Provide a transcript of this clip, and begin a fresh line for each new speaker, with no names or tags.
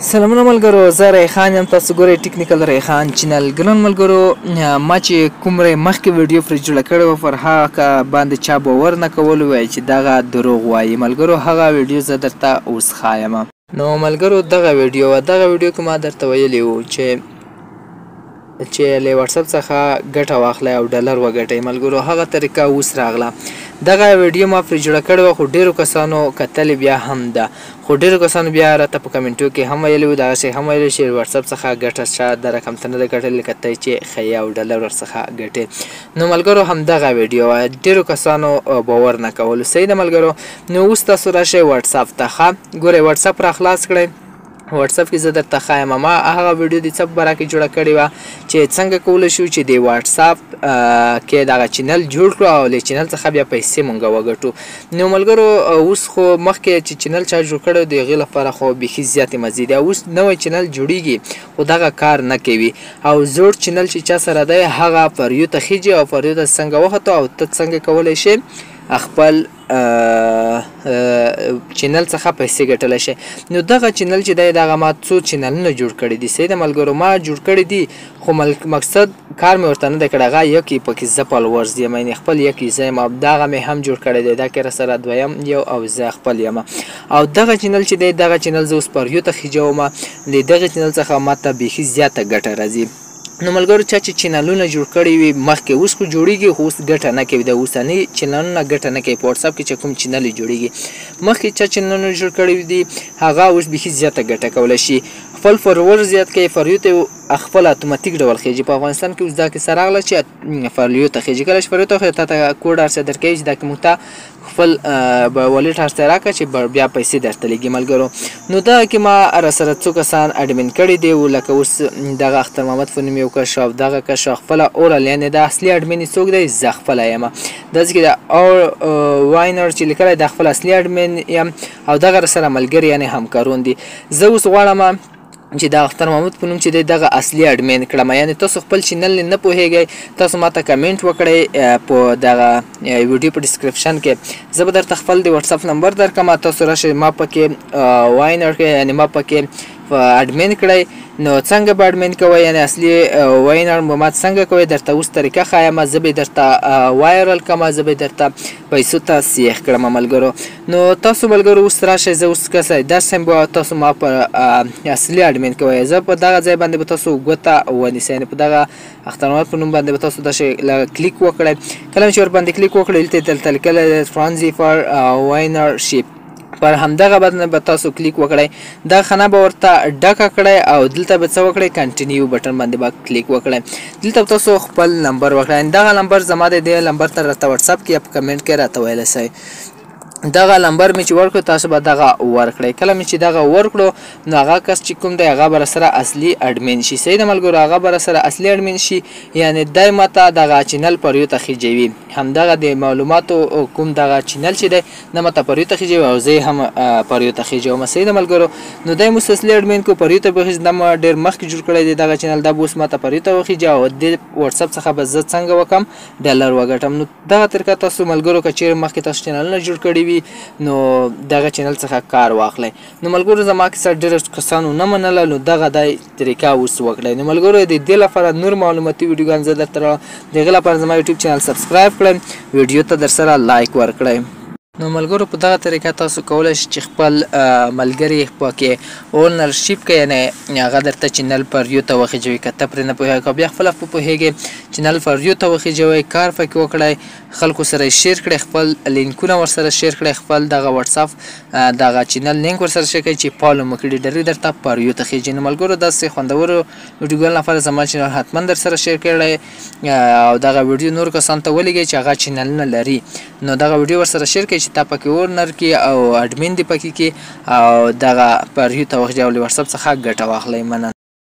سلامونه ملګرو، زه ریحان یم. تاسو ګورئ ټیکنیکل ریحان چینل. ګران ملګرو، ما چې کوم مخکې ویډیو پرې جوړه کړې وه پر هغه باندې چا باور نه کولو، وایي چې دغه دروغ وایي. ملګرو هغه ویډیو زه درته اوس ښایم. نو ملګرو دغه ویډیو کې ما درته ویلي وو چې له واتساپ څخه ګټه واخلئ او ډالر وګټئ. ملګرو هغه طریقه اوس راغله. دغه ویډیو ما پرې جوړه کړې وه، خو ډېرو کسانو کتلې بیا هم ده، خو ډېرو کسانو بیا راته په کمنټو کې هم ویلي وو، دغسې هم ویلي چې واتساپ څخه ګټه شته، د رقم ته نه ده ګټلې، که ته چې ښیي او ډالر ورڅخه ګټې. نو ملګرو همدغه ویډیو وه، ډېرو کسانو باور نه کولو. صحیح ده ملګرو. نو اوس تاسو راشئ واتساپ ته. ښه ګورئ واتساپ را خلاص کړئ. واتساپ کې زه درته ښایم. ما هغه ویډیو د څه په باره کې جوړه کړې وه چې څنګه کولی شو چې د واتساپ کې دغه چینل جوړ کړو او له چینل څخه بیا پیسې مونږ وګټو. نو ملګرو اوس خو مخکې چې چینل چا جوړ کړی د هغې لپاره خو بیخي زیاتې مزې دي. اوس نوی چینل جوړیږي خو دغه کار نه کوي، او زوړ چینل چې چا سره دی هغه پریو ته خیجي او پریو ته څنګه وختو، او ته څنګه کولی شي خپل چینل څخه پیسې ګټلی شي. نو دغه چینل چې دی دغه ما څو چینلونه جوړ کړي دي. صحیح ده ملګرو، ما جوړ کړي دي، خو مقصد کار مې ورته نه دی کړی. هغه یو کې پکې زه فالوورز یم، یعنې خپل یو کې زه یم، او دغه مې هم جوړ کړی دی. دا کې راسره دویم یو او زه خپل یم. او دغه چینل چې دی دغه چینل زه اوس پریو ته خیجوم. د دغه چینل څخه ماته بیخي زیاته ګټه راځي. نو ملګرو چا چې چینلونه جوړ کړي وي مخکې، اوس خو جوړیږي خو اوس ګټه نه کوي. د اوسني چینلونه ګټه نه کوي. په واتساپ کې چې کوم چینل جوړیږي، مخکې چا چینلونه جوړ کړي دي هغه اوس بیخي زیاته ګټه کولی شي. خپل فالوور زیات کوي، فالویو ته خپل اتوماتیک ډول خیجي. په افغانستان کې اوس دا کیسه راغله چې فالویو ته خیجي. کله چې فالویو ته خیجي تا ته کوډ هر څه درکوي چې دا کې موږ ته خپل والټ هر څه راکړه چې بیا پیسې درته لګي. ملګرو نو دغه کې ما راسره څو کسان اډمین کړي دي، لکه اوس دغه اختر محمد په نوم یو کس، او دغه کس خپله اورل، یعنې د اصلي اډمین څوک دی؟ زه خپله یم. داسې کې د واینر چې لیکلی دا خپل اصلي اډمین یم، او دغه راسره ملګري یعنې همکارون دي. زه اوس غواړم چې د اختر محمد په نوم چې دی دغه اصلي اډمین کړم. یعنې تاسو خپل چینل نه پوهیږئ، تاسو ماته کمنټ وکړئ په دغه ویډیو په ډسکرپشن کې. زه به درته خپل د واتساپ نمبر درکړم، تاسو راشئ ما پکې واینر کې، یعنې ما پکې اډمین کړئ. نو څنګه به اډمین کوئ، یعنې اصلي واینر ما څنګه کوئ درته اوس طریقه ښایم. زه به درته وایرل کړم، زه به درته پیسو ته سیخ کړم ملګرو. نو تاسو ملګرو اوس راشئ، زه اوس کسه درس یم، تاسو ما په اصلي اډمین کوئ. زه په دغه ځای باندې به تاسو ګوته ونیسئ، یعنې په دغه اختر محمد په نوم باندې به تاسو داسې کلیک وکړئ. کله چې ورباندې کلیک وکړئ دلته لیکلی دی فرانزي فار واینر شیپ، پر همدغه باندې به تاسو کلیک وکړئ. دا خانه به ورته ډکه کړئ او دلته به څه وکړئ، کنټینیو بټن باندې به کلیک وکړئ. دلته تاسو خپل نمبر وکړئ. دغه نمبر زما دی، دې نمبر ته راته واتساپ کې یا په کمنټ کې راته ویلی شئ. دغه نمبر مې چې ورکړو تاسو به دغه ورکړئ. کله مې چې دغه ورکړو نو هغه کس چې کوم دی هغه به راسره اصلي اډمین شي. صحیح ده ملګرو، هغه به راسره اصلي اډمین شي، یعنې دی ماته دغه چینل پریو ته خیجوي. همدغه د معلوماتو کوم دغه چینل چې دی نه ماته پریو ته خیجوي او زه هم پریو ته خیجوم. صحیح ده ملګرو. نو دی مو اصلي اډمین کو پریو ته به خیج، دا ما ډېر مخکې جوړ کړی دی دغه چینل، دا به اوس ماته پریو ته وخیجي او د واتساپ څخه به زه څنګه وکړم ډالر وګټم. نو دغه طریقه تاسو ملګرو که چیرې مخکې تاسو چینلونه جوړ کړي وي نو دغه چینل څخه کار واخلئ. نو ملګرو زما کیسه ډېرو کسانو نه منله، نو دغه دی طریقه اوس وکړئ. نو ملګرو د دې لپاره نور معلوماتي ویډیوګان زه درته راوړم. د هغې لپاره زما یوټیوب چینل سبسکرایب کړئ، ویډیو ته درسره لایک ورکړئ. نو ملګرو په دغه طریقه تاسو کولی شئ چې خپل ملګري پکې اونرشیپ کړئ، یعنې هغه درته چینل پریو ته وخیجوي. که ته پرې نه پوهېږې او بیا خپله پوهېږې چینل پریو ته وخیجوئ، کار پکې وکړئ، خلکو سره یې شیر کړئ، خپل لینکونه ورسره شیر کړئ، خپل دغه واتساپ دغه چینل لینک ورسره شیر کړئ چې فالو مو کړي، ډېرې درته پریو ته خیجي. نو ملګرو داسې خوندورو ویډیوګانو لپاره زما چینل حتما درسره شیر کړئ او دغه ویډیو نور کسانو ته ولیږئ چې هغه چینلونه لري. نو دغه ویډیو ورسره شیر کړئ چې تا پکې ورنر کې او اډمین دې پکې کې او دغه پریو ته وخیجئ او له واتساپ څخه ګټه واخلئ. مننه.